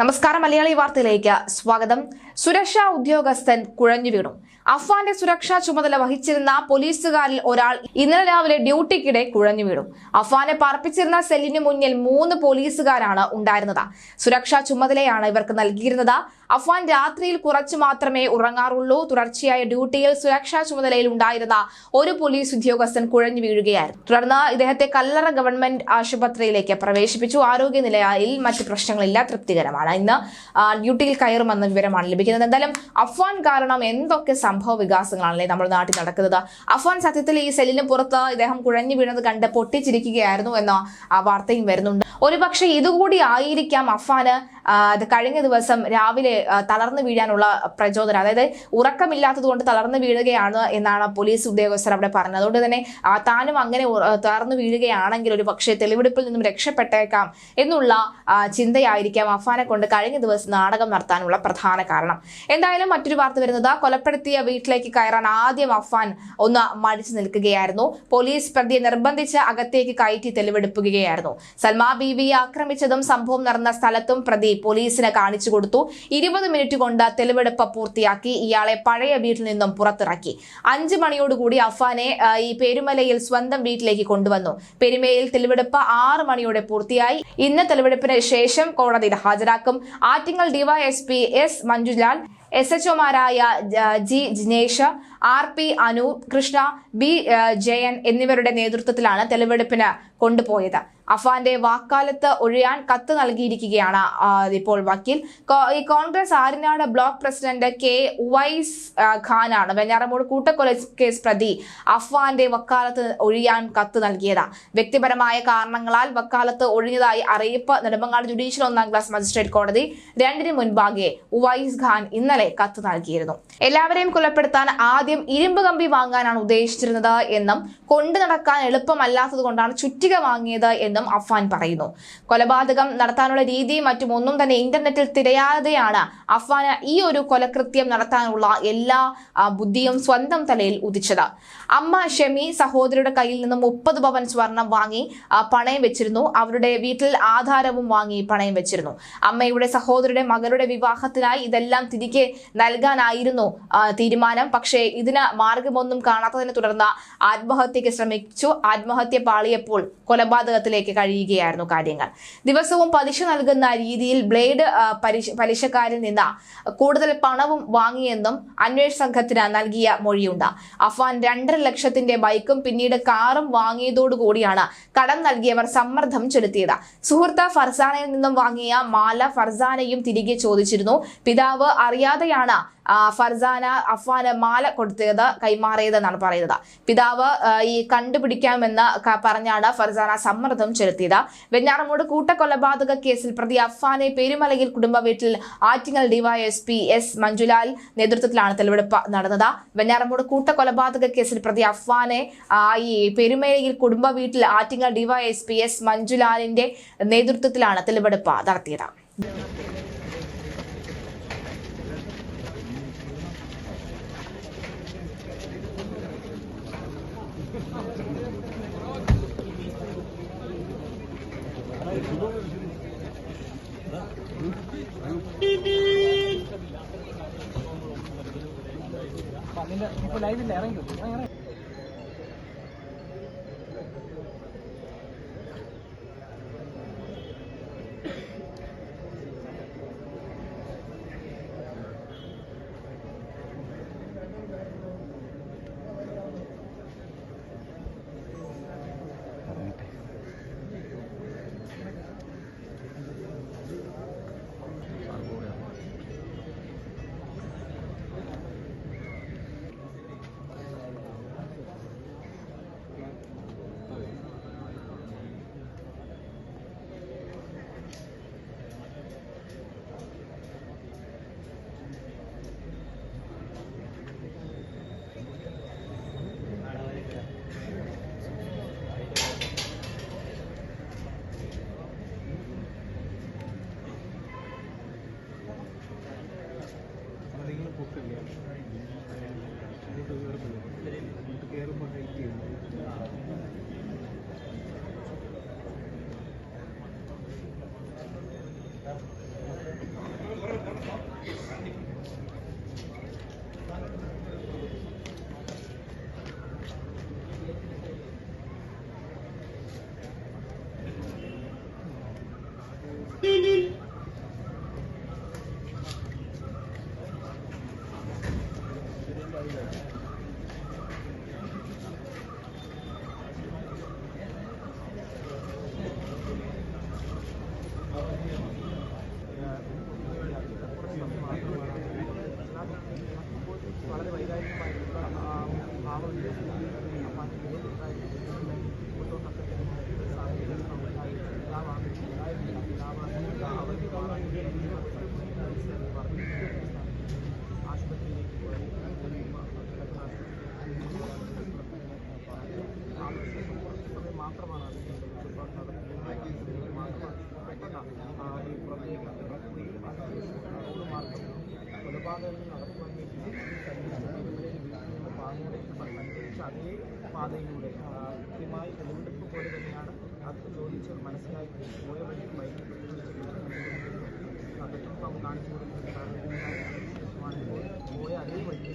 നമസ്കാരം. മലയാളി വാർത്തയിലേക്ക് സ്വാഗതം. സുരക്ഷാ ഉദ്യോഗസ്ഥൻ കുഴഞ്ഞു വീണു. അഫ്വാന്റെ സുരക്ഷാ ചുമതല വഹിച്ചിരുന്ന പോലീസുകാരിൽ ഒരാൾ ഇന്നലെ രാവിലെ ഡ്യൂട്ടിക്കിടെ കുഴഞ്ഞു വീണു. അഫ്വാനെ പാർപ്പിച്ചിരുന്ന സെല്ലിന് മുന്നിൽ 3 പോലീസുകാരാണ് ഉണ്ടായിരുന്നത്. സുരക്ഷാ ചുമതലയാണ് ഇവർക്ക് നൽകിയിരുന്നത്. അഫ്വാൻ രാത്രിയിൽ കുറച്ചു മാത്രമേ ഉറങ്ങാറുള്ളൂ. തുടർച്ചയായ ഡ്യൂട്ടിയിൽ സുരക്ഷാ ചുമതലയിൽ ഉണ്ടായിരുന്ന ഒരു പോലീസ് ഉദ്യോഗസ്ഥൻ കുഴഞ്ഞു വീഴുകയായിരുന്നു. തുടർന്ന് ഇദ്ദേഹത്തെ കല്ലറ ഗവൺമെന്റ് ആശുപത്രിയിലേക്ക് പ്രവേശിപ്പിച്ചു. ആരോഗ്യനിലയിൽ മറ്റ് പ്രശ്നങ്ങളില്ല, തൃപ്തികരമാണ്. ഇന്ന് ഡ്യൂട്ടിയിൽ കയറുമെന്ന വിവരമാണ് ലഭിക്കുന്നത്. എന്തായാലും അഫ്വാൻ കാരണം എന്തൊക്കെ സംഭവ വികാസങ്ങളാണല്ലേ നമ്മുടെ നാട്ടിൽ നടക്കുന്നത്. അഫ്വാൻ സത്യത്തിൽ ഈ സെല്ലിന് പുറത്ത് ഇദ്ദേഹം കുഴഞ്ഞു വീണത് കണ്ട് പൊട്ടിച്ചിരിക്കുകയായിരുന്നു എന്ന വാർത്തയും വരുന്നുണ്ട്. ഒരുപക്ഷെ ഇതുകൂടി ആയിരിക്കാം അഫ്വാന് കഴിഞ്ഞ ദിവസം രാവിലെ തളർന്നു വീഴാനുള്ള പ്രചോദനം. അതായത് ഉറക്കമില്ലാത്തത് കൊണ്ട് തളർന്നു വീഴുകയാണ് എന്നാണ് പോലീസ് ഉദ്യോഗസ്ഥർ അവിടെ പറഞ്ഞത്. അതുകൊണ്ട് തന്നെ താനും അങ്ങനെ തളർന്നു വീഴുകയാണെങ്കിൽ ഒരു പക്ഷേ തെളിവെടുപ്പിൽ നിന്നും രക്ഷപ്പെട്ടേക്കാം എന്നുള്ള ചിന്തയായിരിക്കാം അഫ്വാനെ കൊണ്ട് കഴിഞ്ഞ ദിവസം നാടകം നടത്താനുള്ള പ്രധാന കാരണം. എന്തായാലും മറ്റൊരു വാർത്ത വരുന്നത്, കൊലപ്പെടുത്തിയ വീട്ടിലേക്ക് കയറാൻ ആദ്യം അഫ്വാൻ ഒന്ന് മടിച്ചു നിൽക്കുകയായിരുന്നു. പോലീസ് പ്രതിയെ നിർബന്ധിച്ച് അകത്തേക്ക് കയറ്റി തെളിവെടുപ്പിക്കുകയായിരുന്നു. സൽമാ ബീവിയെ ആക്രമിച്ചതും സംഭവം നടന്ന സ്ഥലത്തും പ്രതി പോലീസിനെ കാണിച്ചു കൊടുത്തു. 20 മിനിറ്റ് കൊണ്ട് തെളിവെടുപ്പ് പൂർത്തിയാക്കി ഇയാളെ പഴയ വീട്ടിൽ നിന്നും പുറത്തിറക്കി. 5 മണിയോടുകൂടി അഫ്വാനെ ഈ പെരുമലയിൽ സ്വന്തം വീട്ടിലേക്ക് കൊണ്ടുവന്നു. പെരുമലയിൽ തെളിവെടുപ്പ് 6 മണിയോടെ പൂർത്തിയായി. ഇന്ന് തെളിവെടുപ്പിന് ശേഷം കോടതിയിൽ ഹാജരാക്കും. ആറ്റിങ്ങൽ ഡിവൈഎസ്പി എസ് മഞ്ജുലാൽ, SHOമാരായ G Jinesh, RP Anoop, Krishna, B Jayan എന്നിവരുടെ നേതൃത്വത്തിലാണ് തെളിവെടുപ്പിന് കൊണ്ടുപോയത്. അഫ്വാന്റെ വാക്കാലത്ത് ഒഴിയാൻ കത്ത് നൽകിയിരിക്കുകയാണ് ഇപ്പോൾ വക്കീൽ. ഈ Congress Aryanad block president K Uvais ഖാനാണ് വെഞ്ഞാറമൂട് കൂട്ടക്കൊല കേസ് പ്രതി അഫ്വാന്റെ വക്കാലത്ത് ഒഴിയാൻ കത്ത് നൽകിയത്. വ്യക്തിപരമായ കാരണങ്ങളാൽ വക്കാലത്ത് ഒഴിഞ്ഞതായി അറിയിപ്പ് നെടുമങ്ങാട് ജുഡീഷ്യൽ 1ാം ക്ലാസ് മജിസ്ട്രേറ്റ് കോടതി 2 മുൻപാകെ ഉവൈസ് ഖാൻ ഇന്നലെ കത്ത് നൽകിയിരുന്നു. എല്ലാവരെയും കൊലപ്പെടുത്താൻ ആദ്യം ഇരുമ്പ് കമ്പി വാങ്ങാനാണ് ഉദ്ദേശിച്ചിരുന്നത് എന്നും കൊണ്ടു നടക്കാൻ എളുപ്പമല്ലാത്തത് കൊണ്ടാണ് ചുറ്റിക വാങ്ങിയത് എന്നും അഫ്വാൻ പറയുന്നു. കൊലപാതകം നടത്താനുള്ള രീതിയും മറ്റും ഒന്നും തന്നെ ഇന്റർനെറ്റിൽ തിരയാതെയാണ് അഫ്വാന് ഈ ഒരു കൊലകൃത്യം നടത്താനുള്ള എല്ലാ ബുദ്ധിയും സ്വന്തം തലയിൽ ഉദിച്ചത്. അമ്മ ഷെമി സഹോദരിയുടെ കയ്യിൽ നിന്നും 30 പവൻ സ്വർണം വാങ്ങി പണയം വെച്ചിരുന്നു. അവരുടെ വീട്ടിൽ ആധാരവും വാങ്ങി പണയം വെച്ചിരുന്നു. അമ്മയുടെ സഹോദരിയുടെ മകളുടെ വിവാഹത്തിനായി ഇതെല്ലാം തിരികെ നൽകാനായിരുന്നു തീരുമാനം. പക്ഷേ ഇതിന് മാർഗമൊന്നും കാണാത്തതിനെ തുടർന്ന് ആത്മഹത്യക്ക് ശ്രമിച്ചു. ആത്മഹത്യ പാളിയപ്പോൾ കൊലപാതകത്തിലേക്ക് കഴിയുകയായിരുന്നു കാര്യങ്ങൾ. ദിവസവും പലിശ നൽകുന്ന രീതിയിൽ ബ്ലേഡ് പലിശക്കാരിൽ നിന്ന് കൂടുതൽ പണവും വാങ്ങിയെന്നും അന്വേഷണ സംഘത്തിന് നൽകിയ മൊഴിയുണ്ട്. അഫ്വാൻ 2.5 ലക്ഷത്തിന്റെ ബൈക്കും പിന്നീട് കാറും വാങ്ങിയതോടുകൂടിയാണ് കടം നൽകിയവർ സമ്മർദ്ദം ചെലുത്തിയത്. സുഹൃത്ത് ഫർസാനയിൽ നിന്നും വാങ്ങിയ മാല ഫർസാനയും തിരികെ ചോദിച്ചിരുന്നു. പിതാവ് അറിയാതെയാണ് ഫർസാന അഫ്വാന് മാല കൊടുത്തത് കൈമാറിയതെന്നാണ് പറയുന്നത്. പിതാവ് ഈ കണ്ടുപിടിക്കാമെന്ന് പറഞ്ഞാണ് ഫർസാന സമ്മർദ്ദം ചെലുത്തിയത്. വെഞ്ഞാറമൂട് കൂട്ടക്കൊലപാതക കേസിൽ പ്രതി അഫ്വാനെ പെരുമലയിൽ കുടുംബ വീട്ടിൽ ആറ്റിങ്ങൽ ഡിവൈഎസ്പി എസ് മഞ്ജുലാൽ നേതൃത്വത്തിലാണ് തെളിവെടുപ്പ് നടന്നത്. വെഞ്ഞാറമൂട് കൂട്ടക്കൊലപാതക കേസിൽ പ്രതി അഫ്വാനെ ഈ പെരുമലയിൽ കുടുംബ വീട്ടിൽ ആറ്റിങ്ങൽ ഡിവൈഎസ്പി എസ് മഞ്ജുലാലിന്റെ നേതൃത്വത്തിലാണ് തെളിവെടുപ്പ് നടത്തിയത്. ഇപ്പോൾ ലൈവില്ല, ഇറങ്ങി. വളരെ വൈകാരികമായിട്ടുള്ള ഭാവവിശേഷങ്ങൾ അമ്മാൻ്റെ മുഖത്തുണ്ടായിരുന്ന ഫോട്ടോ സാഹചര്യങ്ങൾ ഉണ്ടായി പിതാവാണ് ഉണ്ടായിരുന്നില്ല പിതാവ് അവർക്ക് കാണാൻ ആശുപത്രിയിലേക്ക് പോയി സമയം മാത്രമാണ് കൊലപാതകങ്ങൾ നടത്തുവാൻ വേണ്ടി സഞ്ചരിച്ച അതേ പാതയിലൂടെ കൃത്യമായി തെളിവെടുപ്പ് പോലെ തന്നെയാണ് അത് ചോദിച്ച് മനസ്സിലാക്കി പോയ വഴി ബൈക്കിൽ പെട്രോൾ കാണിച്ചു കൊടുക്കുന്ന പോയ അതേ വഴി